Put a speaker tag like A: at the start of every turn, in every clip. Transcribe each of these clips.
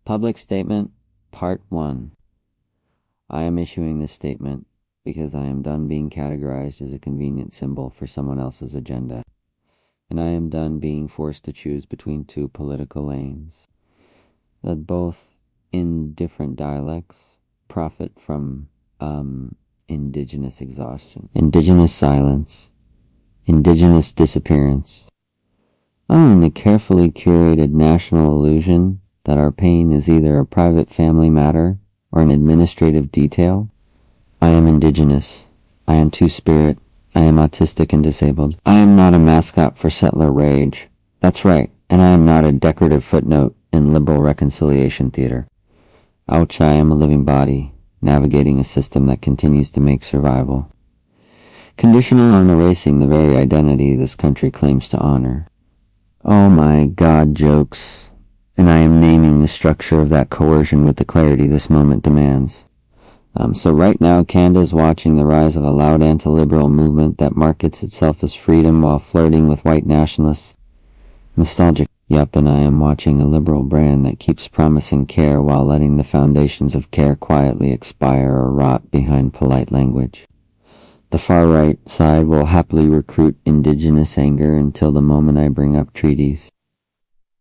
A: Public Statement, Part 1. I am issuing this statement because I am done being categorized as a convenient symbol for someone else's agenda, and I am done being forced to choose between two political lanes that both, in different dialects, profit from indigenous exhaustion, indigenous silence, indigenous disappearance, the carefully curated national illusion that our pain is either a private family matter or an administrative detail. I am indigenous. I am two-spirit. I am autistic and disabled. I am not a mascot for settler rage. That's right, and I am not a decorative footnote in liberal reconciliation theater. Ouch, I am a living body, navigating a system that continues to make survival conditional on erasing the very identity this country claims to honor. Oh my God, jokes. And I am naming the structure of that coercion with the clarity this moment demands. So right now, Canada is watching the rise of a loud anti-liberal movement that markets itself as freedom while flirting with white nationalists. Nostalgic. Yup, and I am watching a liberal brand that keeps promising care while letting the foundations of care quietly expire or rot behind polite language. The far-right side will happily recruit indigenous anger until the moment I bring up treaties,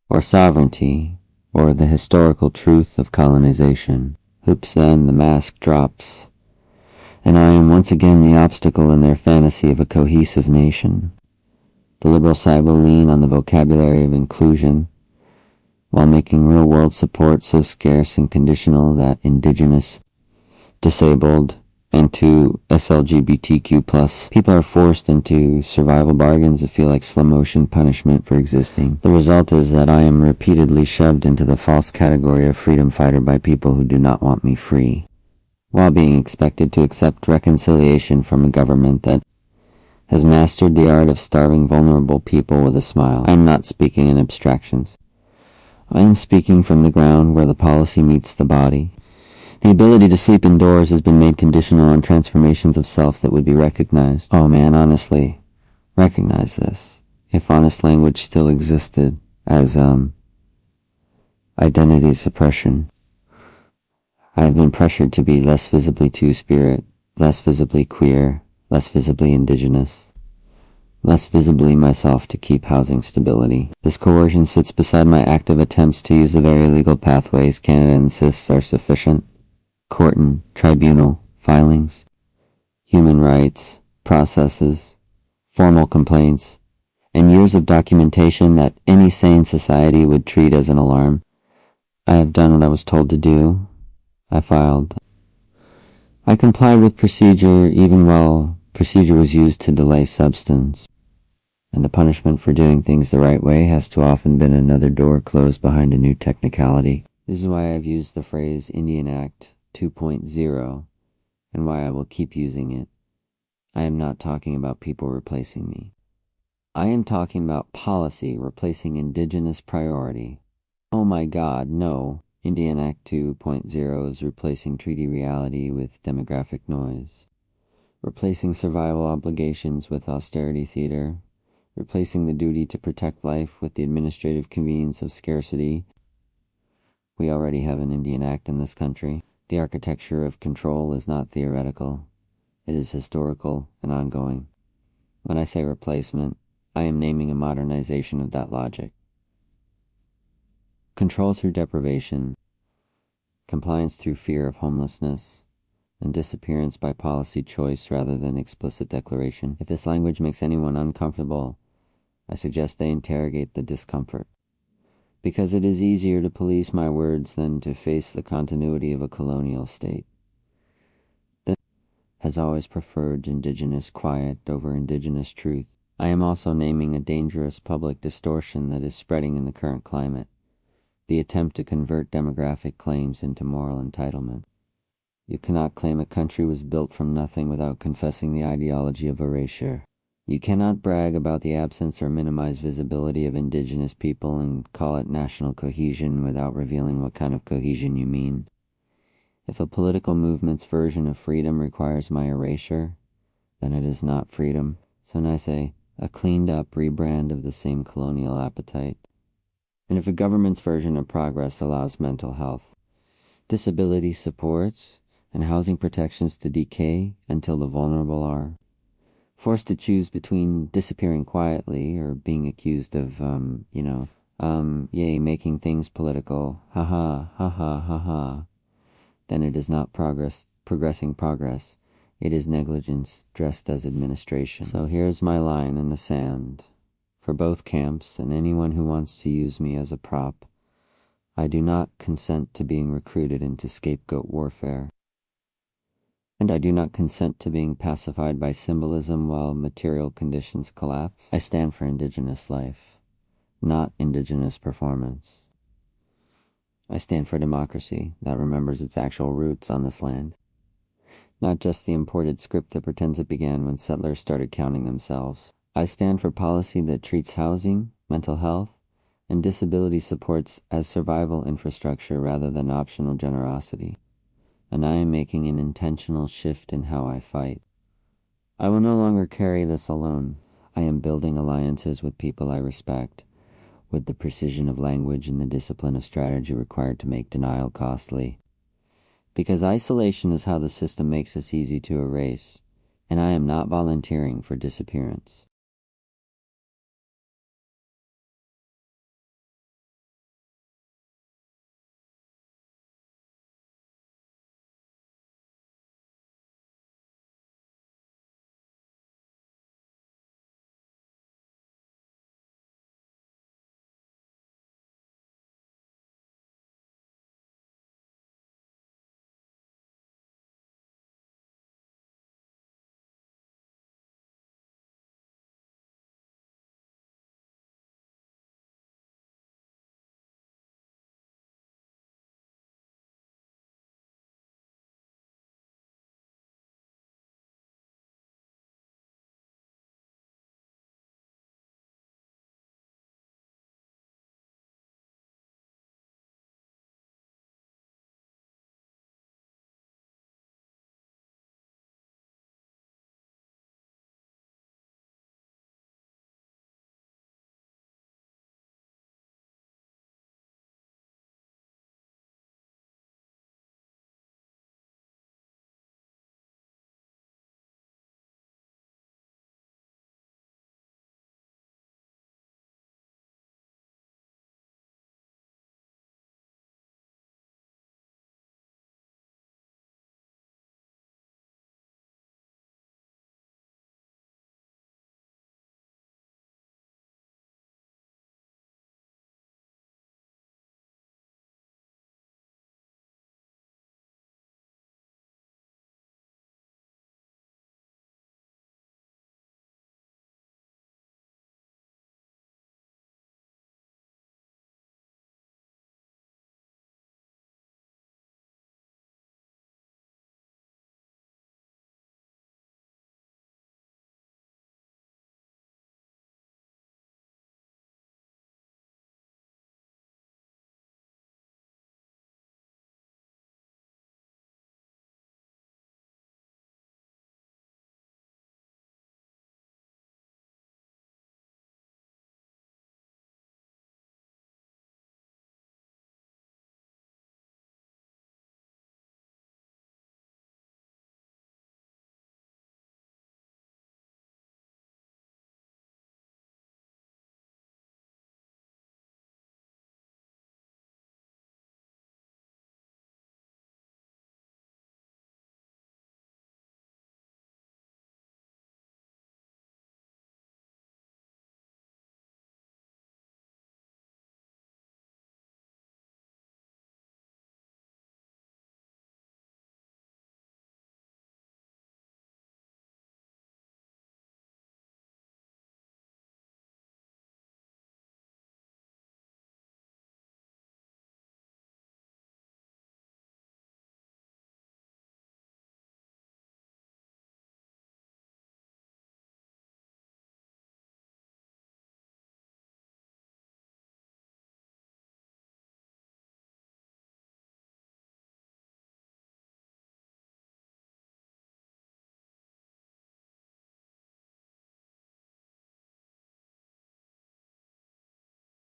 A: or sovereignty, or the historical truth of colonization. Oops, then the mask drops, and I am once again the obstacle in their fantasy of a cohesive nation. The liberal side will lean on the vocabulary of inclusion, while making real-world support so scarce and conditional that indigenous, disabled, and to SLGBTQ+ people are forced into survival bargains that feel like slow-motion punishment for existing. The result is that I am repeatedly shoved into the false category of freedom fighter by people who do not want me free, while being expected to accept reconciliation from a government that has mastered the art of starving vulnerable people with a smile. I am not speaking in abstractions. I am speaking from the ground where the policy meets the body. The ability to sleep indoors has been made conditional on transformations of self that would be recognized. Oh man, honestly, recognize this. If honest language still existed as, identity suppression. I have been pressured to be less visibly two-spirit, less visibly queer, less visibly indigenous, less visibly myself to keep housing stability. This coercion sits beside my active attempts to use the very legal pathways Canada insists are sufficient. Court and tribunal filings, human rights, processes, formal complaints, and years of documentation that any sane society would treat as an alarm. I have done what I was told to do. I filed. I complied with procedure even while procedure was used to delay substance. And the punishment for doing things the right way has too often been another door closed behind a new technicality. This is why I've used the phrase Indian Act 2.0, and why I will keep using it. I am not talking about people replacing me. I am talking about policy replacing indigenous priority. Oh my God, no. Indian Act 2.0 is replacing treaty reality with demographic noise, replacing survival obligations with austerity theater, replacing the duty to protect life with the administrative convenience of scarcity. We already have an Indian Act in this country. The architecture of control is not theoretical. It is historical and ongoing. When I say replacement, I am naming a modernization of that logic. Control through deprivation, compliance through fear of homelessness, and disappearance by policy choice rather than explicit declaration. If this language makes anyone uncomfortable, I suggest they interrogate the discomfort. Because it is easier to police my words than to face the continuity of a colonial state that has always preferred indigenous quiet over indigenous truth. I am also naming a dangerous public distortion that is spreading in the current climate, the attempt to convert demographic claims into moral entitlement. You cannot claim a country was built from nothing without confessing the ideology of erasure. You cannot brag about the absence or minimize visibility of indigenous people and call it national cohesion without revealing what kind of cohesion you mean. If a political movement's version of freedom requires my erasure, then it is not freedom. So I say, a cleaned-up rebrand of the same colonial appetite. and if a government's version of progress allows mental health, disability supports, and housing protections to decay until the vulnerable are forced to choose between disappearing quietly or being accused of, making things political, ha ha, ha ha, ha ha, then it is not progressing progress. It is negligence dressed as administration. So here's my line in the sand. For both camps and anyone who wants to use me as a prop, I do not consent to being recruited into scapegoat warfare. And I do not consent to being pacified by symbolism while material conditions collapse. I stand for indigenous life, not indigenous performance. I stand for democracy that remembers its actual roots on this land, not just the imported script that pretends it began when settlers started counting themselves. I stand for policy that treats housing, mental health, and disability supports as survival infrastructure rather than optional generosity. And I am making an intentional shift in how I fight. I will no longer carry this alone. I am building alliances with people I respect, with the precision of language and the discipline of strategy required to make denial costly. Because isolation is how the system makes us easy to erase, and I am not volunteering for disappearance.